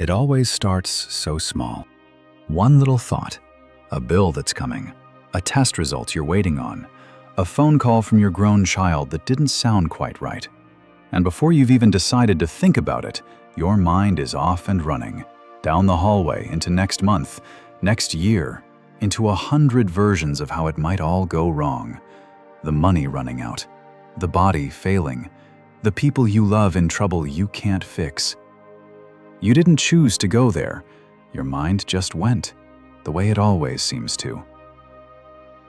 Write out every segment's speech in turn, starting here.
It always starts so small. One little thought, a bill that's coming, a test result you're waiting on, a phone call from your grown child that didn't sound quite right. And before you've even decided to think about it, your mind is off and running, down the hallway into next month, next year, into 100 versions of how it might all go wrong. The money running out, the body failing, the people you love in trouble you can't fix. You didn't choose to go there. Your mind just went, the way it always seems to.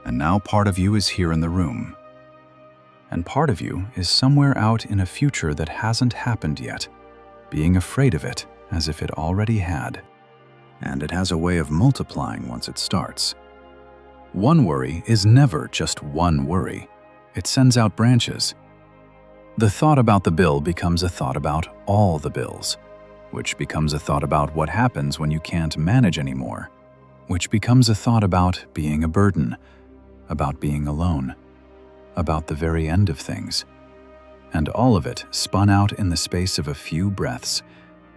And now part of you is here in the room. And part of you is somewhere out in a future that hasn't happened yet, being afraid of it as if it already had. And it has a way of multiplying once it starts. One worry is never just one worry. It sends out branches. The thought about the bill becomes a thought about all the bills, which becomes a thought about what happens when you can't manage anymore, which becomes a thought about being a burden, about being alone, about the very end of things. And all of it spun out in the space of a few breaths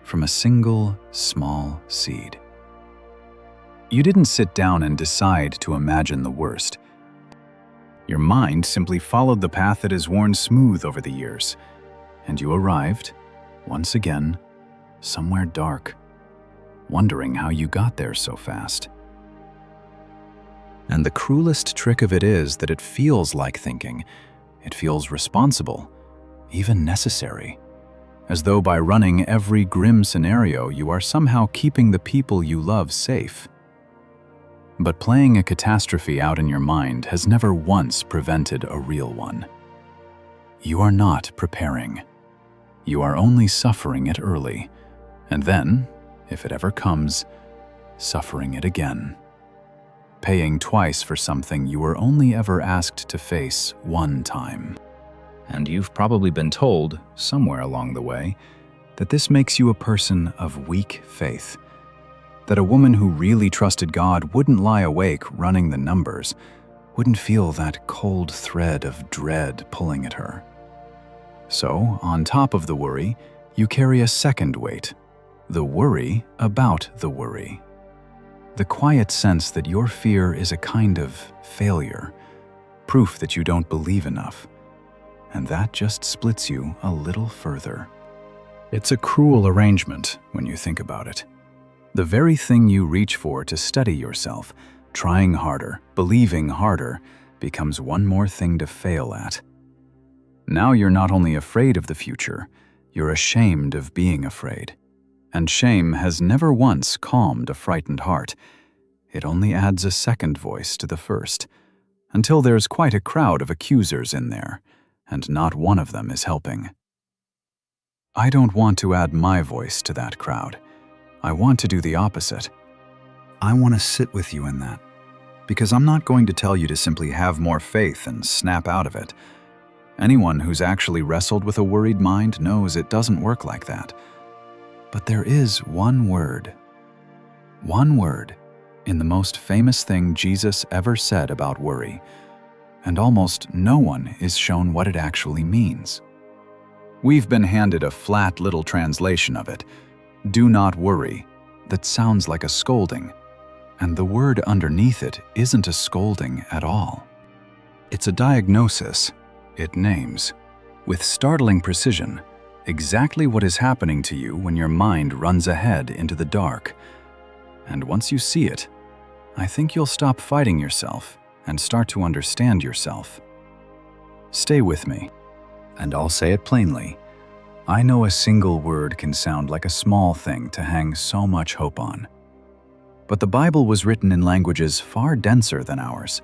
from a single small seed. You didn't sit down and decide to imagine the worst. Your mind simply followed the path that has worn smooth over the years, and you arrived, once again, somewhere dark, wondering how you got there so fast. And the cruelest trick of it is that it feels like thinking. It feels responsible, even necessary, as though by running every grim scenario you are somehow keeping the people you love safe. But playing a catastrophe out in your mind has never once prevented a real one. You are not preparing. You are only suffering it early, and then, if it ever comes, suffering it again. Paying twice for something you were only ever asked to face one time. And you've probably been told, somewhere along the way, that this makes you a person of weak faith. That a woman who really trusted God wouldn't lie awake running the numbers, wouldn't feel that cold thread of dread pulling at her. So, on top of the worry, you carry a second weight, the worry about the worry. The quiet sense that your fear is a kind of failure, proof that you don't believe enough. And that just splits you a little further. It's a cruel arrangement when you think about it. The very thing you reach for to steady yourself, trying harder, believing harder, becomes one more thing to fail at. Now you're not only afraid of the future, you're ashamed of being afraid. And shame has never once calmed a frightened heart. It only adds a second voice to the first, until there's quite a crowd of accusers in there, and not one of them is helping. I don't want to add my voice to that crowd. I want to do the opposite. I want to sit with you in that, because I'm not going to tell you to simply have more faith and snap out of it. Anyone who's actually wrestled with a worried mind knows it doesn't work like that. But there is one word in the most famous thing Jesus ever said about worry, and almost no one is shown what it actually means. We've been handed a flat little translation of it, "Do not worry," that sounds like a scolding, and the word underneath it isn't a scolding at all. It's a diagnosis. It names, with startling precision, exactly what is happening to you when your mind runs ahead into the dark. And once you see it, I think you'll stop fighting yourself and start to understand yourself. Stay with me, and I'll say it plainly. I know a single word can sound like a small thing to hang so much hope on. But the Bible was written in languages far denser than ours,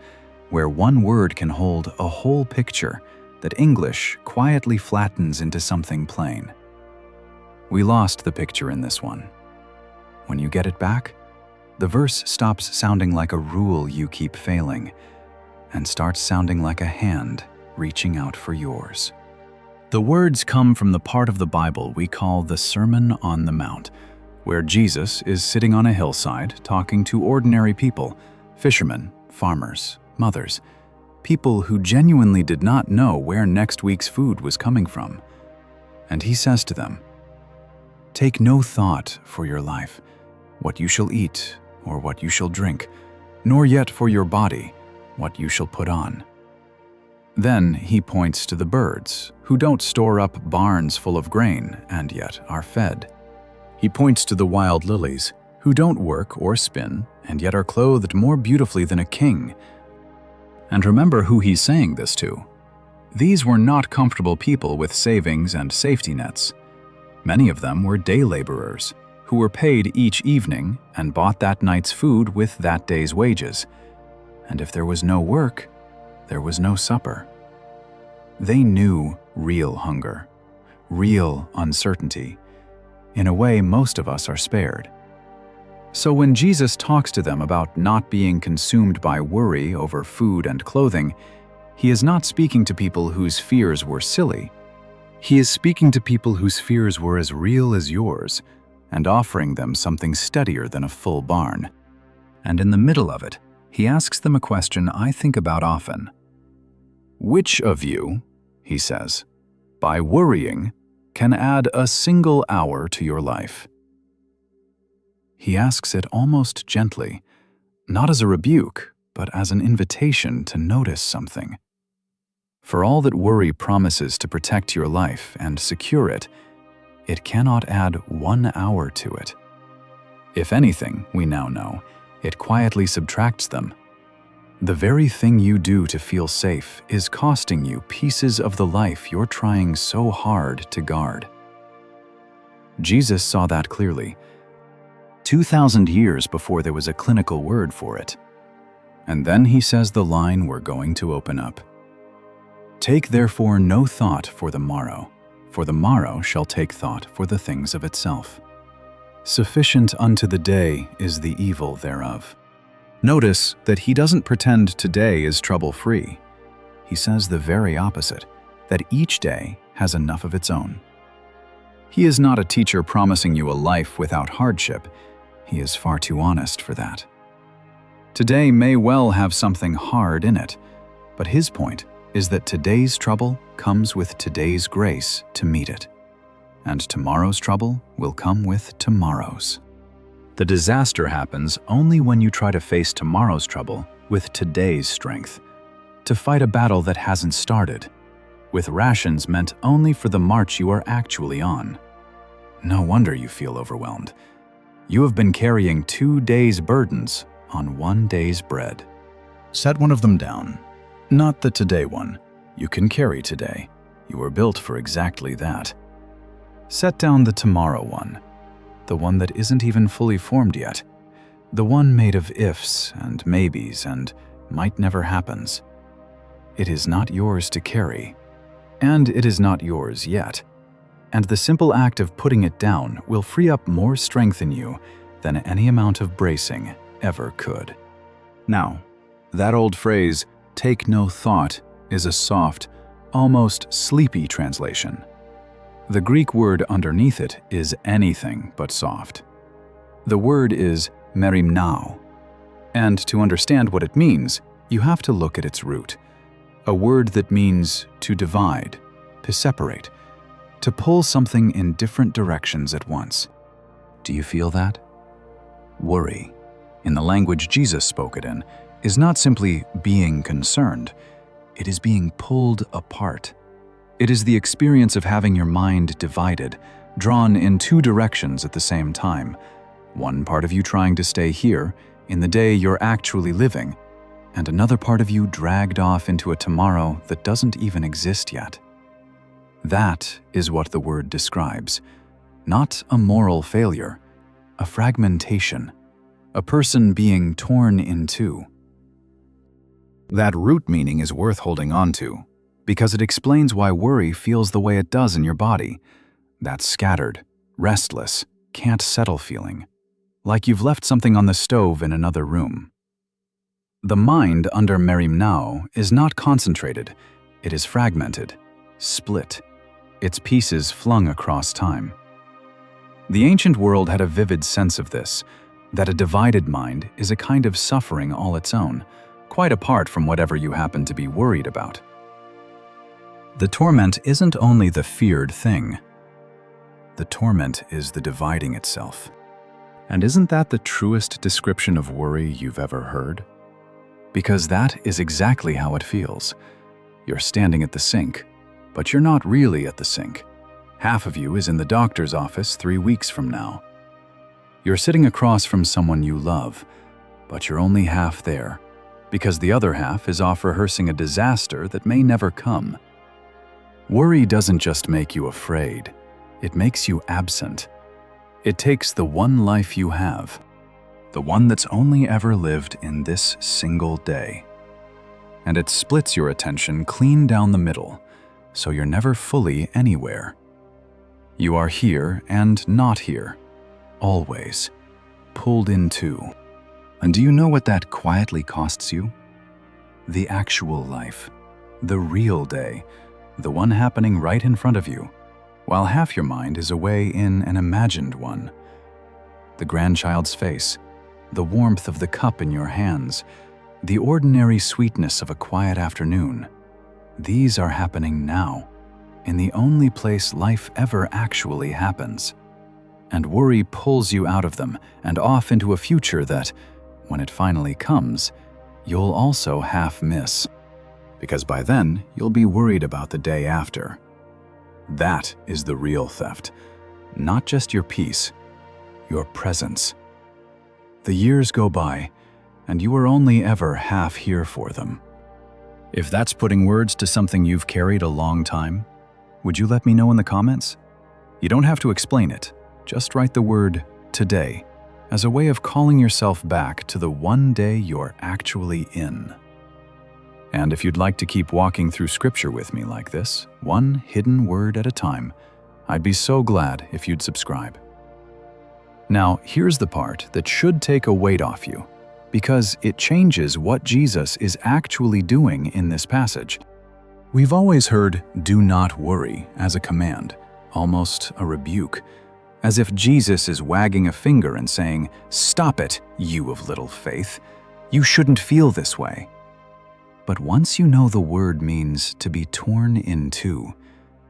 where one word can hold a whole picture that English quietly flattens into something plain. We lost the picture in this one. When you get it back, the verse stops sounding like a rule you keep failing and starts sounding like a hand reaching out for yours. The words come from the part of the Bible we call the Sermon on the Mount, where Jesus is sitting on a hillside talking to ordinary people, fishermen, farmers, mothers, people who genuinely did not know where next week's food was coming from. And he says to them, Take no thought for your life, what you shall eat or what you shall drink, nor yet for your body, what you shall put on. Then he points to the birds, who don't store up barns full of grain and yet are fed. He points to the wild lilies, who don't work or spin and yet are clothed more beautifully than a king. And remember who he's saying this to. These were not comfortable people with savings and safety nets. Many of them were day laborers, who were paid each evening and bought that night's food with that day's wages. And if there was no work, there was no supper. They knew real hunger, real uncertainty. In a way, most of us are spared. So when Jesus talks to them about not being consumed by worry over food and clothing, he is not speaking to people whose fears were silly. He is speaking to people whose fears were as real as yours and offering them something steadier than a full barn. And in the middle of it, he asks them a question I think about often. Which of you, he says, by worrying, can add a single hour to your life? He asks it almost gently, not as a rebuke, but as an invitation to notice something. For all that worry promises to protect your life and secure it, it cannot add 1 hour to it. If anything, we now know, it quietly subtracts them. The very thing you do to feel safe is costing you pieces of the life you're trying so hard to guard. Jesus saw that clearly, 2,000 years before there was a clinical word for it. And then he says the line we're going to open up. Take therefore no thought for the morrow shall take thought for the things of itself. Sufficient unto the day is the evil thereof. Notice that he doesn't pretend today is trouble-free. He says the very opposite, that each day has enough of its own. He is not a teacher promising you a life without hardship. He is far too honest for that. Today may well have something hard in it, but his point is that today's trouble comes with today's grace to meet it, and tomorrow's trouble will come with tomorrow's. The disaster happens only when you try to face tomorrow's trouble with today's strength, to fight a battle that hasn't started, with rations meant only for the march you are actually on. No wonder you feel overwhelmed. You have been carrying 2 days' burdens on 1 day's bread. Set one of them down. Not the today one. You can carry today. You were built for exactly that. Set down the tomorrow one. The one that isn't even fully formed yet. The one made of ifs and maybes and might never happens. It is not yours to carry. And it is not yours yet. And the simple act of putting it down will free up more strength in you than any amount of bracing ever could. Now, that old phrase, take no thought, is a soft, almost sleepy translation. The Greek word underneath it is anything but soft. The word is merimnao. And to understand what it means, you have to look at its root. A word that means to divide, to separate, to pull something in different directions at once. Do you feel that? Worry, in the language Jesus spoke it in, is not simply being concerned. It is being pulled apart. It is the experience of having your mind divided, drawn in 2 directions at the same time. One part of you trying to stay here, in the day you're actually living, and another part of you dragged off into a tomorrow that doesn't even exist yet. That is what the word describes. Not a moral failure, a fragmentation, a person being torn in 2. That root meaning is worth holding on to, because it explains why worry feels the way it does in your body. That scattered, restless, can't settle feeling, like you've left something on the stove in another room. The mind under merimnao is not concentrated, it is fragmented, split, its pieces flung across time. The ancient world had a vivid sense of this, that a divided mind is a kind of suffering all its own, quite apart from whatever you happen to be worried about. The torment isn't only the feared thing. The torment is the dividing itself. And isn't that the truest description of worry you've ever heard? Because that is exactly how it feels. You're standing at the sink, but you're not really at the sink. Half of you is in the doctor's office 3 weeks from now. You're sitting across from someone you love, but you're only half there, because the other half is off rehearsing a disaster that may never come. Worry doesn't just make you afraid, it makes you absent. It takes the one life you have, the one that's only ever lived in this single day, and it splits your attention clean down the middle, so you're never fully anywhere. You are here and not here, always, pulled in two. And do you know what that quietly costs you? The actual life, the real day, the one happening right in front of you, while half your mind is away in an imagined one. The grandchild's face, the warmth of the cup in your hands, the ordinary sweetness of a quiet afternoon. These are happening now, in the only place life ever actually happens. And worry pulls you out of them and off into a future that, when it finally comes, you'll also half miss. Because by then, you'll be worried about the day after. That is the real theft. Not just your peace, your presence. The years go by, and you are only ever half here for them. If that's putting words to something you've carried a long time, would you let me know in the comments? You don't have to explain it. Just write the word today as a way of calling yourself back to the one day you're actually in. And if you'd like to keep walking through scripture with me like this, one hidden word at a time, I'd be so glad if you'd subscribe. Now, here's the part that should take a weight off you, because it changes what Jesus is actually doing in this passage. We've always heard "do not worry" as a command, almost a rebuke, as if Jesus is wagging a finger and saying, "Stop it, you of little faith. You shouldn't feel this way." But once you know the word means to be torn in two,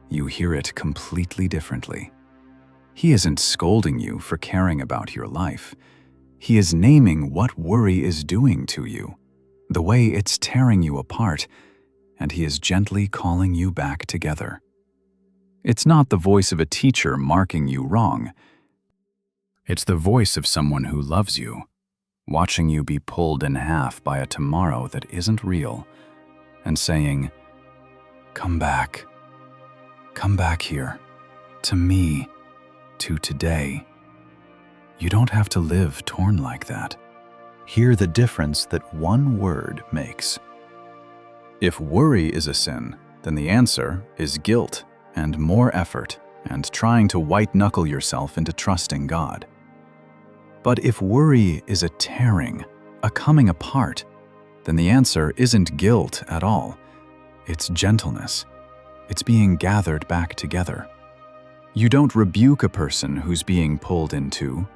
you hear it completely differently. He isn't scolding you for caring about your life. He is naming what worry is doing to you, the way it's tearing you apart, and he is gently calling you back together. It's not the voice of a teacher marking you wrong. It's the voice of someone who loves you, watching you be pulled in half by a tomorrow that isn't real, and saying, come back here, to me, to today. You don't have to live torn like that. Hear the difference that one word makes. If worry is a sin, then the answer is guilt and more effort and trying to white-knuckle yourself into trusting God. But if worry is a tearing, a coming apart, then the answer isn't guilt at all. It's gentleness. It's being gathered back together. You don't rebuke a person who's being pulled in two.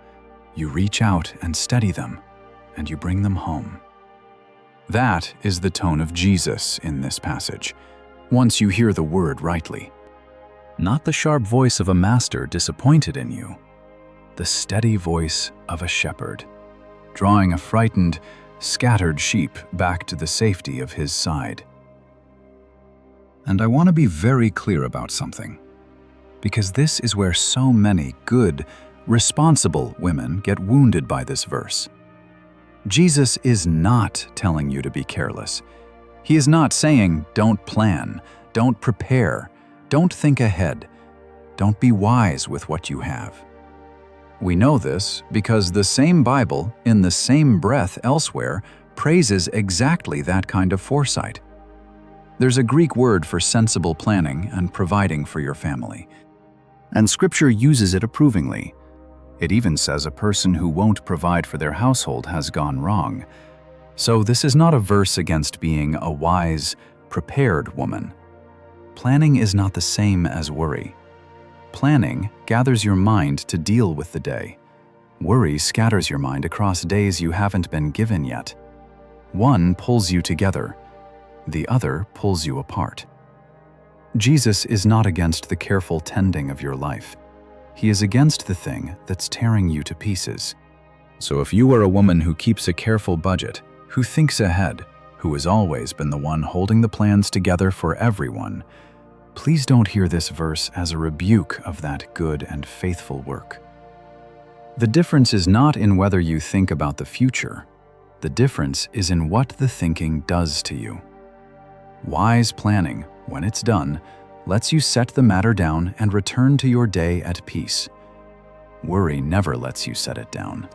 You reach out and steady them, and you bring them home. That is the tone of Jesus in this passage, once you hear the word rightly. Not the sharp voice of a master disappointed in you, the steady voice of a shepherd, drawing a frightened, scattered sheep back to the safety of his side. And I want to be very clear about something, because this is where so many good, responsible women get wounded by this verse. Jesus is not telling you to be careless. He is not saying, don't plan, don't prepare, don't think ahead, don't be wise with what you have. We know this because the same Bible, in the same breath elsewhere, praises exactly that kind of foresight. There's a Greek word for sensible planning and providing for your family, and Scripture uses it approvingly. It even says a person who won't provide for their household has gone wrong. So this is not a verse against being a wise, prepared woman. Planning is not the same as worry. Planning gathers your mind to deal with the day. Worry scatters your mind across days you haven't been given yet. One pulls you together, the other pulls you apart. Jesus is not against the careful tending of your life. He is against the thing that's tearing you to pieces. So if you are a woman who keeps a careful budget, who thinks ahead, who has always been the one holding the plans together for everyone, please don't hear this verse as a rebuke of that good and faithful work. The difference is not in whether you think about the future. The difference is in what the thinking does to you. Wise planning, when it's done, lets you set the matter down and return to your day at peace. Worry never lets you set it down.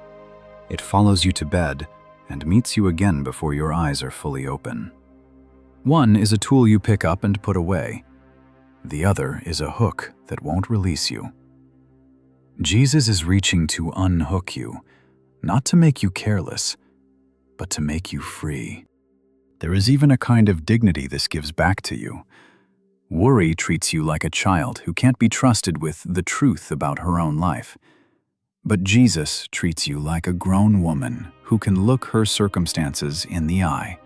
It follows you to bed and meets you again before your eyes are fully open. One is a tool you pick up and put away. The other is a hook that won't release you. Jesus is reaching to unhook you, not to make you careless, but to make you free. There is even a kind of dignity this gives back to you. Worry treats you like a child who can't be trusted with the truth about her own life. But Jesus treats you like a grown woman who can look her circumstances in the eye,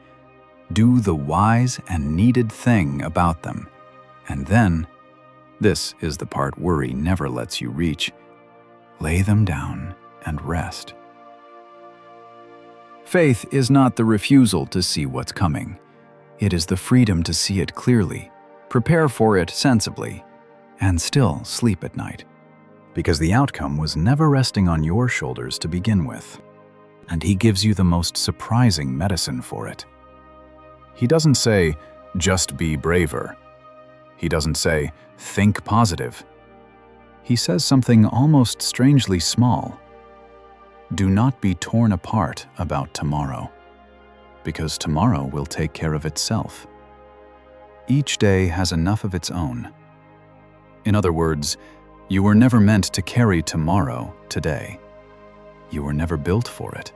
do the wise and needed thing about them, and then, this is the part worry never lets you reach, lay them down and rest. Faith is not the refusal to see what's coming. It is the freedom to see it clearly, prepare for it sensibly, and still sleep at night. Because the outcome was never resting on your shoulders to begin with. And He gives you the most surprising medicine for it. He doesn't say, just be braver. He doesn't say, think positive. He says something almost strangely small. Do not be torn apart about tomorrow, because tomorrow will take care of itself. Each day has enough of its own. In other words, you were never meant to carry tomorrow today. You were never built for it.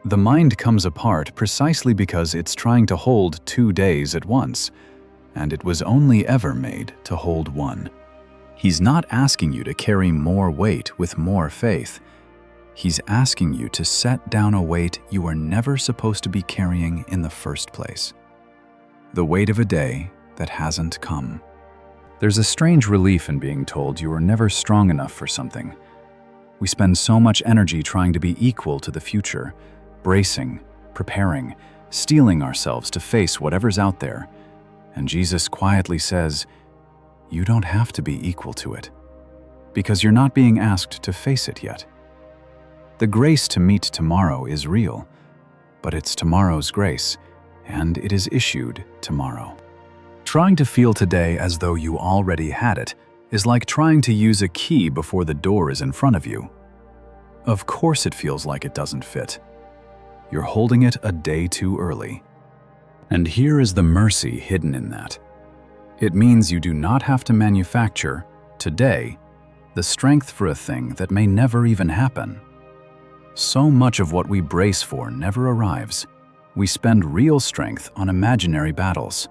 The mind comes apart precisely because it's trying to hold 2 days at once, and it was only ever made to hold one. He's not asking you to carry more weight with more faith. He's asking you to set down a weight you were never supposed to be carrying in the first place. The weight of a day that hasn't come. There's a strange relief in being told you were never strong enough for something. We spend so much energy trying to be equal to the future, bracing, preparing, steeling ourselves to face whatever's out there. And Jesus quietly says, you don't have to be equal to it, because you're not being asked to face it yet. The grace to meet tomorrow is real, but it's tomorrow's grace, and it is issued tomorrow. Trying to feel today as though you already had it is like trying to use a key before the door is in front of you. Of course it feels like it doesn't fit. You're holding it a day too early. And here is the mercy hidden in that. It means you do not have to manufacture, today, the strength for a thing that may never even happen. So much of what we brace for never arrives. We spend real strength on imaginary battles.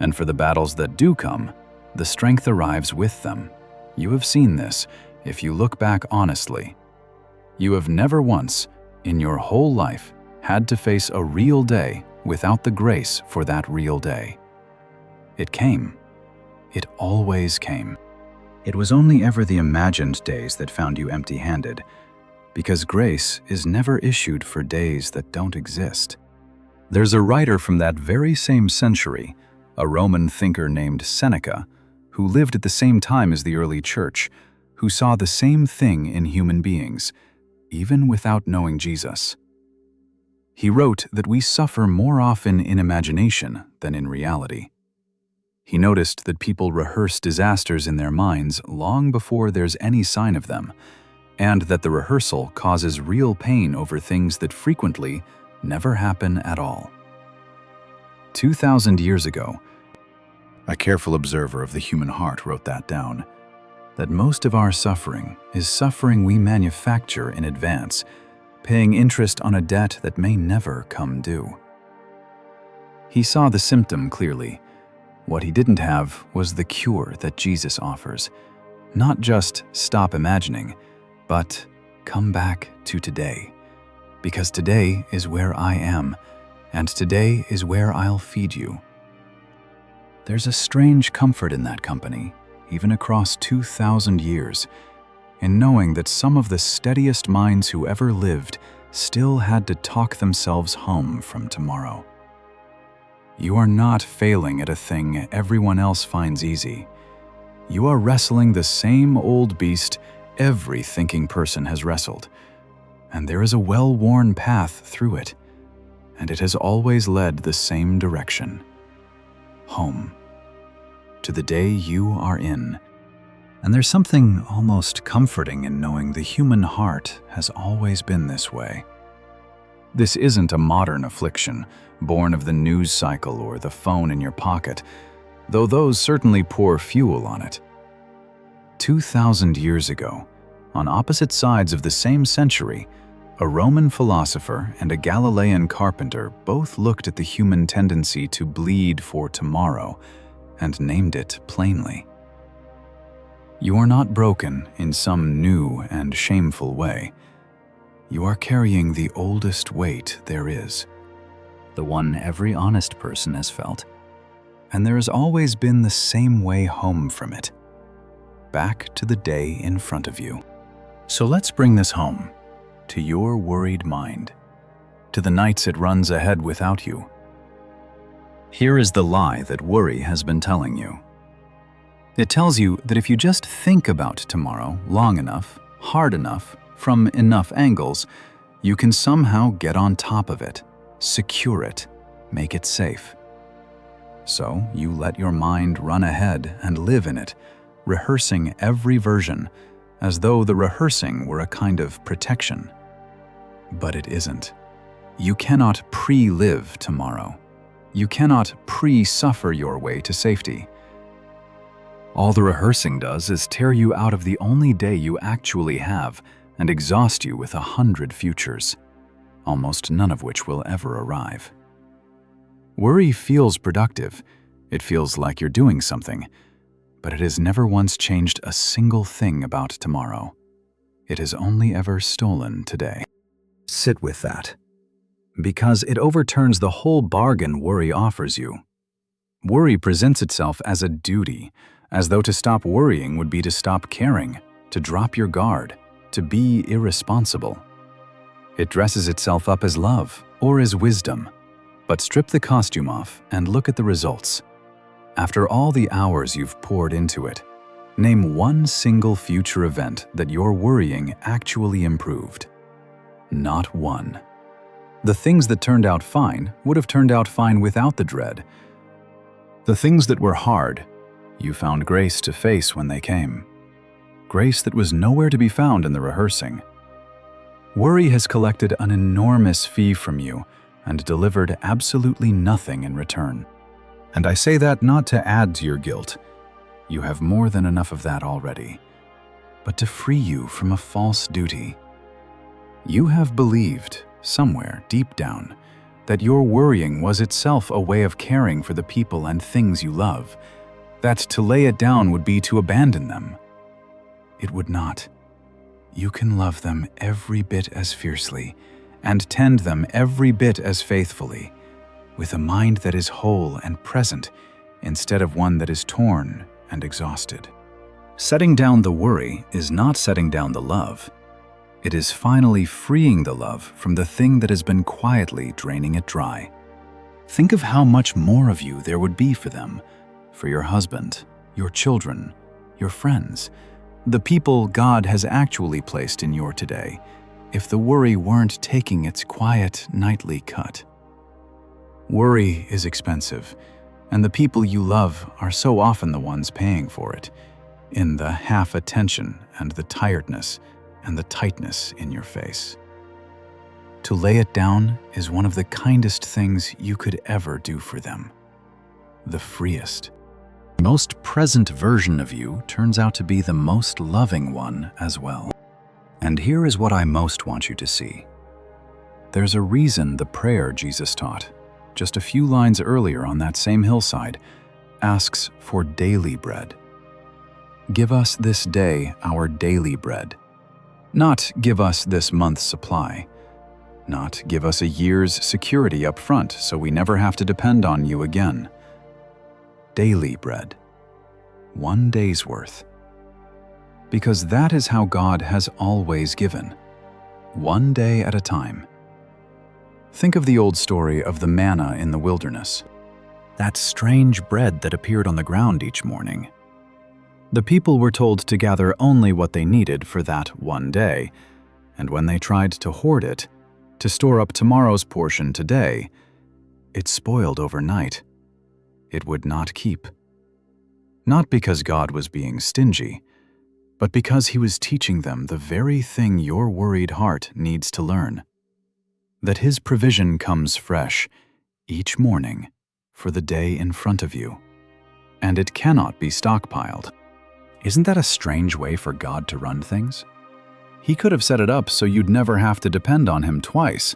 And for the battles that do come, the strength arrives with them. You have seen this if you look back honestly. You have never once, in your whole life, had to face a real day without the grace for that real day. It came. It always came. It was only ever the imagined days that found you empty-handed, because grace is never issued for days that don't exist. There's a writer from that very same century, a Roman thinker named Seneca, who lived at the same time as the early church, who saw the same thing in human beings, even without knowing Jesus. He wrote that we suffer more often in imagination than in reality. He noticed that people rehearse disasters in their minds long before there's any sign of them, and that the rehearsal causes real pain over things that frequently never happen at all. 2,000 years ago, a careful observer of the human heart wrote that down, that most of our suffering is suffering we manufacture in advance, paying interest on a debt that may never come due. He saw the symptom clearly. What he didn't have was the cure that Jesus offers. Not just stop imagining, but come back to today. Because today is where I am, and today is where I'll feed you. There's a strange comfort in that company, even across 2,000 years, in knowing that some of the steadiest minds who ever lived still had to talk themselves home from tomorrow. You are not failing at a thing everyone else finds easy. You are wrestling the same old beast every thinking person has wrestled, and there is a well-worn path through it, and it has always led the same direction: home, to the day you are in. And there's something almost comforting in knowing the human heart has always been this way. This isn't a modern affliction, born of the news cycle or the phone in your pocket, though those certainly pour fuel on it. 2,000 years ago, on opposite sides of the same century, a Roman philosopher and a Galilean carpenter both looked at the human tendency to bleed for tomorrow and named it plainly. You are not broken in some new and shameful way. You are carrying the oldest weight there is, the one every honest person has felt, and there has always been the same way home from it, back to the day in front of you. So let's bring this home, to your worried mind, to the nights it runs ahead without you. Here is the lie that worry has been telling you. It tells you that if you just think about tomorrow long enough, hard enough, from enough angles, you can somehow get on top of it, secure it, make it safe. So you let your mind run ahead and live in it, rehearsing every version, as though the rehearsing were a kind of protection. But it isn't. You cannot pre-live tomorrow. You cannot pre-suffer your way to safety. All the rehearsing does is tear you out of the only day you actually have and exhaust you with 100 futures, almost none of which will ever arrive. Worry feels productive. It feels like you're doing something, but it has never once changed a single thing about tomorrow. It has only ever stolen today. Sit with that, because it overturns the whole bargain worry offers you. Worry presents itself as a duty, as though to stop worrying would be to stop caring, to drop your guard, to be irresponsible. It dresses itself up as love or as wisdom, but strip the costume off and look at the results. After all the hours you've poured into it, name one single future event that your worrying actually improved. Not one. The things that turned out fine would have turned out fine without the dread. The things that were hard, you found grace to face when they came. Grace that was nowhere to be found in the rehearsing. Worry has collected an enormous fee from you and delivered absolutely nothing in return. And I say that not to add to your guilt. You have more than enough of that already, but to free you from a false duty. You have believed, somewhere deep down, that your worrying was itself a way of caring for the people and things you love, that to lay it down would be to abandon them. It would not. You can love them every bit as fiercely and tend them every bit as faithfully, with a mind that is whole and present instead of one that is torn and exhausted. Setting down the worry is not setting down the love. It is finally freeing the love from the thing that has been quietly draining it dry. Think of how much more of you there would be for them, for your husband, your children, your friends, the people God has actually placed in your today, if the worry weren't taking its quiet, nightly cut. Worry is expensive, and the people you love are so often the ones paying for it, in the half-attention and the tiredness and the tightness in your face. To lay it down is one of the kindest things you could ever do for them. The freest. The most present version of you turns out to be the most loving one as well. And here is what I most want you to see. There's a reason the prayer Jesus taught, just a few lines earlier on that same hillside, asks for daily bread. Give us this day our daily bread. Not give us this month's supply. Not give us a year's security up front so we never have to depend on you again. Daily bread. 1 day's worth. Because that is how God has always given, 1 day at a time. Think of the old story of the manna in the wilderness, that strange bread that appeared on the ground each morning. The people were told to gather only what they needed for that 1 day, and when they tried to hoard it, to store up tomorrow's portion today, it spoiled overnight. It would not keep. Not because God was being stingy, but because He was teaching them the very thing your worried heart needs to learn. That His provision comes fresh each morning for the day in front of you, and it cannot be stockpiled. Isn't that a strange way for God to run things? He could have set it up so you'd never have to depend on Him twice,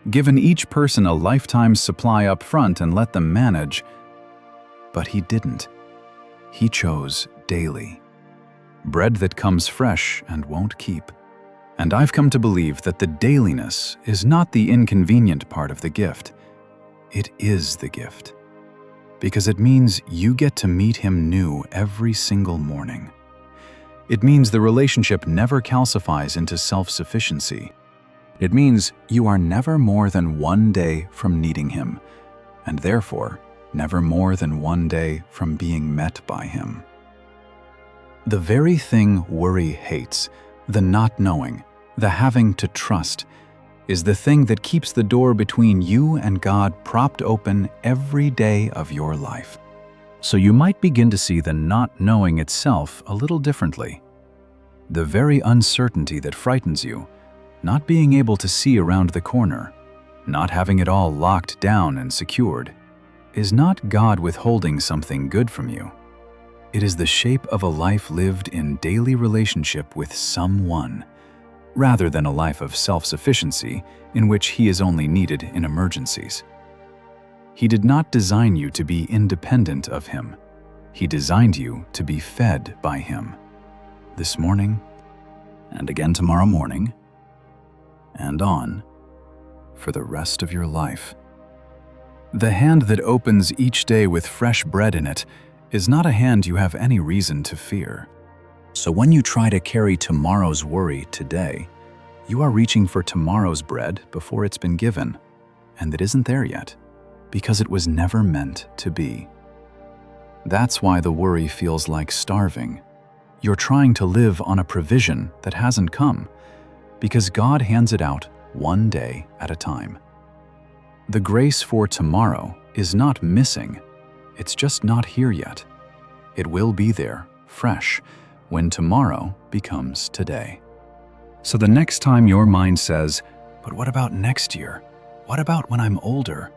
given each person a lifetime supply up front and let them manage. But He didn't. He chose daily. Bread that comes fresh and won't keep. And I've come to believe that the dailiness is not the inconvenient part of the gift. It is the gift. Because it means you get to meet Him new every single morning. It means the relationship never calcifies into self-sufficiency. It means you are never more than 1 day from needing Him, and therefore never more than 1 day from being met by Him. The very thing worry hates, the not knowing, the having to trust, is the thing that keeps the door between you and God propped open every day of your life. So you might begin to see the not knowing itself a little differently. The very uncertainty that frightens you, not being able to see around the corner, not having it all locked down and secured, is not God withholding something good from you. It is the shape of a life lived in daily relationship with someone, rather than a life of self-sufficiency in which He is only needed in emergencies. He did not design you to be independent of Him. He designed you to be fed by Him. This morning, and again tomorrow morning, and on, for the rest of your life. The hand that opens each day with fresh bread in it is not a hand you have any reason to fear. So when you try to carry tomorrow's worry today, you are reaching for tomorrow's bread before it's been given, and it isn't there yet, because it was never meant to be. That's why the worry feels like starving. You're trying to live on a provision that hasn't come, because God hands it out 1 day at a time. The grace for tomorrow is not missing, it's just not here yet. It will be there, fresh, when tomorrow becomes today. So the next time your mind says, "But what about next year? What about when I'm older?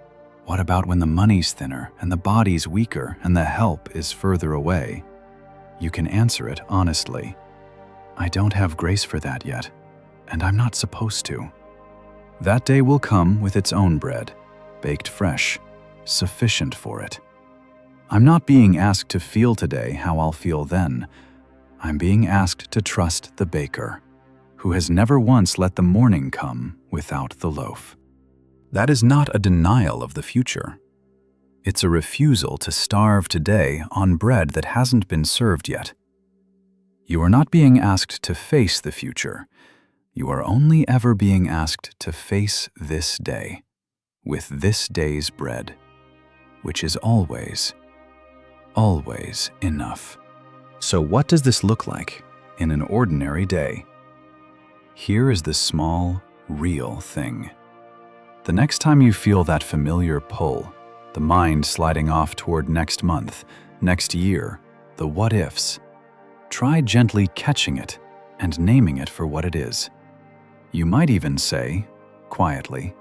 What about when the money's thinner and the body's weaker and the help is further away?" you can answer it honestly. I don't have grace for that yet, and I'm not supposed to. That day will come with its own bread, baked fresh, sufficient for it. I'm not being asked to feel today how I'll feel then. I'm being asked to trust the baker, who has never once let the morning come without the loaf. That is not a denial of the future. It's a refusal to starve today on bread that hasn't been served yet. You are not being asked to face the future. You are only ever being asked to face this day, with this day's bread, which is always, always enough. So what does this look like in an ordinary day? Here is the small, real thing. The next time you feel that familiar pull, the mind sliding off toward next month, next year, the what-ifs, try gently catching it and naming it for what it is. You might even say, quietly,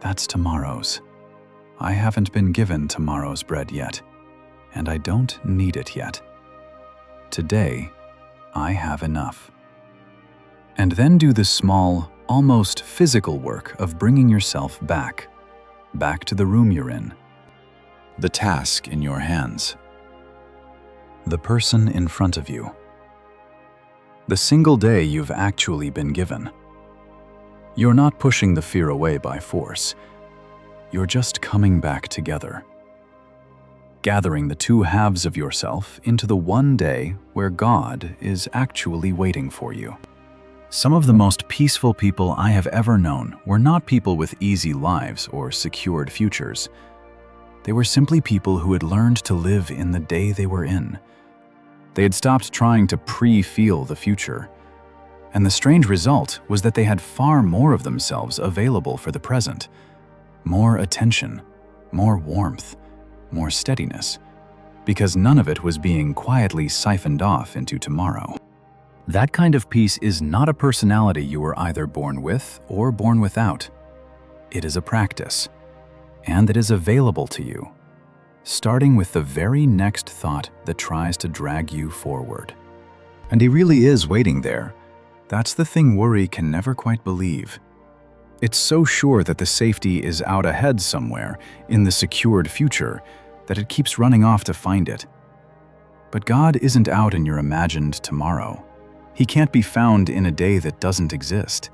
"That's tomorrow's. I haven't been given tomorrow's bread yet, and I don't need it yet. Today, I have enough." And then do the small, almost physical work of bringing yourself back to the room you're in, the task in your hands, the person in front of you, the single day you've actually been given. You're not pushing the fear away by force. You're just coming back together. gathering the two halves of yourself into the one day where God is actually waiting for you. Some of the most peaceful people I have ever known were not people with easy lives or secured futures. They were simply people who had learned to live in the day they were in. They had stopped trying to pre-feel the future. And the strange result was that they had far more of themselves available for the present. More attention, more warmth, more steadiness, because none of it was being quietly siphoned off into tomorrow. That kind of peace is not a personality you were either born with or born without. It is a practice, and it is available to you, starting with the very next thought that tries to drag you forward. And he really is waiting there. That's the thing worry can never quite believe. It's so sure that the safety is out ahead somewhere in the secured future that it keeps running off to find it. But God isn't out in your imagined tomorrow. He can't be found in a day that doesn't exist.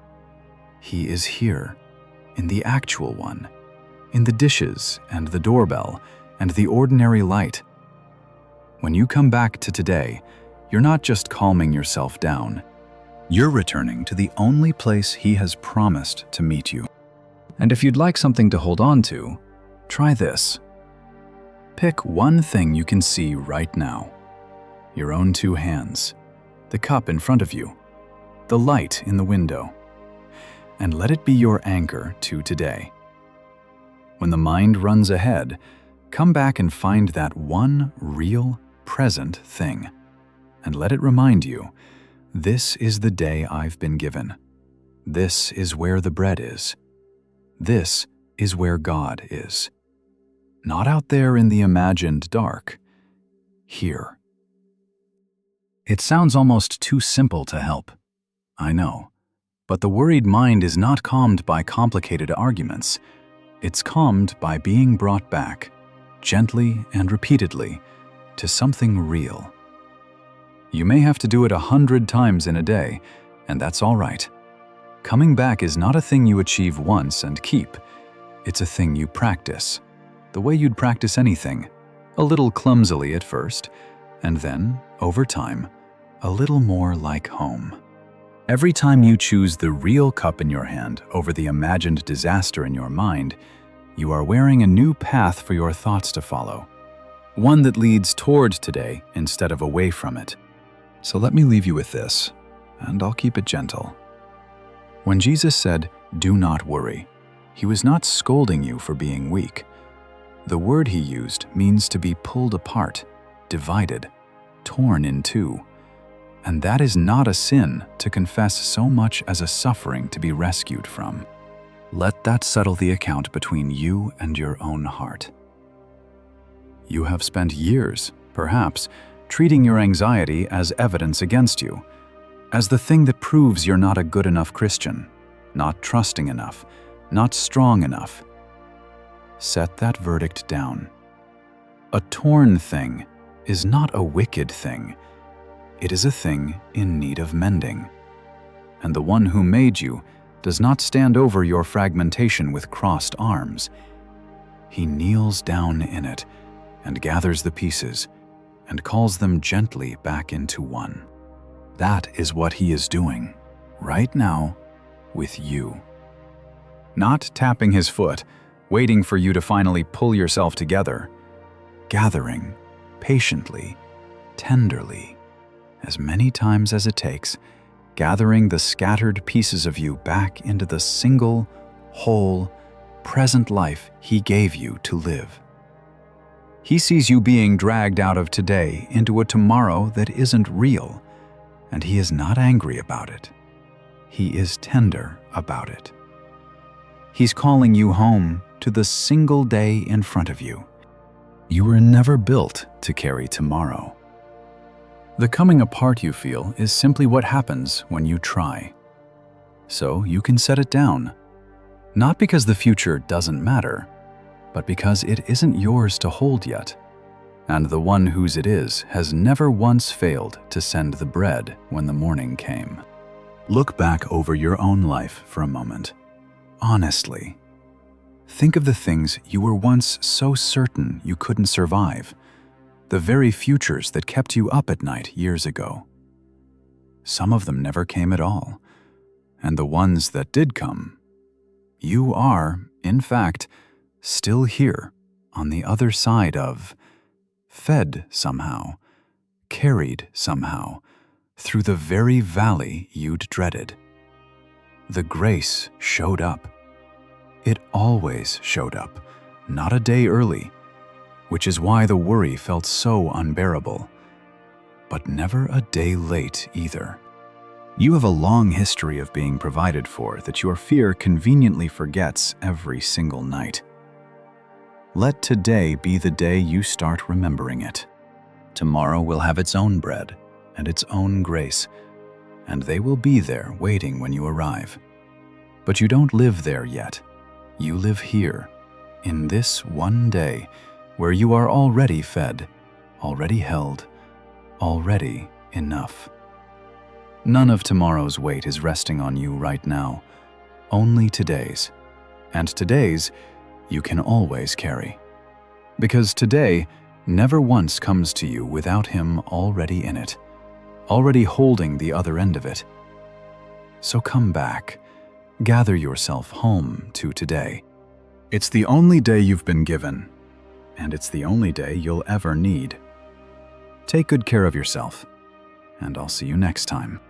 He is here, in the actual one, in the dishes and the doorbell and the ordinary light. When you come back to today, you're not just calming yourself down. You're returning to the only place He has promised to meet you. And if you'd like something to hold on to, try this. Pick one thing you can see right now. Your own two hands, the cup in front of you, the light in the window, and let it be your anchor to today. When the mind runs ahead, come back and find that one real, present thing, and let it remind you, this is the day I've been given. This is where the bread is. This is where God is. Not out there in the imagined dark. Here. It sounds almost too simple to help. I know. But the worried mind is not calmed by complicated arguments. It's calmed by being brought back, gently and repeatedly, to something real. You may have to do it 100 times in a day, and that's all right. Coming back is not a thing you achieve once and keep. It's a thing you practice, the way you'd practice anything, a little clumsily at first, and then, over time, a little more like home. Every time you choose the real cup in your hand over the imagined disaster in your mind, you are wearing a new path for your thoughts to follow, one that leads toward today instead of away from it. So let me leave you with this, and I'll keep it gentle. When Jesus said, "Do not worry," He was not scolding you for being weak. The word He used means to be pulled apart, divided, torn in two. And that is not a sin to confess so much as a suffering to be rescued from. Let that settle the account between you and your own heart. You have spent years, perhaps, treating your anxiety as evidence against you, as the thing that proves you're not a good enough Christian, not trusting enough, not strong enough. Set that verdict down. A torn thing is not a wicked thing. It is a thing in need of mending. And the one who made you does not stand over your fragmentation with crossed arms. He kneels down in it and gathers the pieces and calls them gently back into one. That is what He is doing right now with you. Not tapping His foot, waiting for you to finally pull yourself together. Gathering, patiently, tenderly, as many times as it takes, gathering the scattered pieces of you back into the single, whole, present life He gave you to live. He sees you being dragged out of today into a tomorrow that isn't real, and He is not angry about it. He is tender about it. He's calling you home to the single day in front of you. You were never built to carry tomorrow. The coming apart you feel is simply what happens when you try. So you can set it down, not because the future doesn't matter, but because it isn't yours to hold yet, and the one whose it is has never once failed to send the bread when the morning came. Look back over your own life for a moment, honestly. Think of the things you were once so certain you couldn't survive, the very futures that kept you up at night years ago. Some of them never came at all, and the ones that did come, you are, in fact, still here on the other side of, fed somehow, carried somehow, through the very valley you'd dreaded. The grace showed up. It always showed up, not a day early, which is why the worry felt so unbearable, but never a day late either. You have a long history of being provided for that your fear conveniently forgets every single night. Let today be the day you start remembering it. Tomorrow will have its own bread and its own grace, and they will be there waiting when you arrive. But you don't live there yet. You live here, in this one day, where you are already fed, already held, already enough. None of tomorrow's weight is resting on you right now, only today's. And today's you can always carry. Because today never once comes to you without him already in it, already holding the other end of it. So come back, gather yourself home to today. It's the only day you've been given, and it's the only day you'll ever need. Take good care of yourself, and I'll see you next time.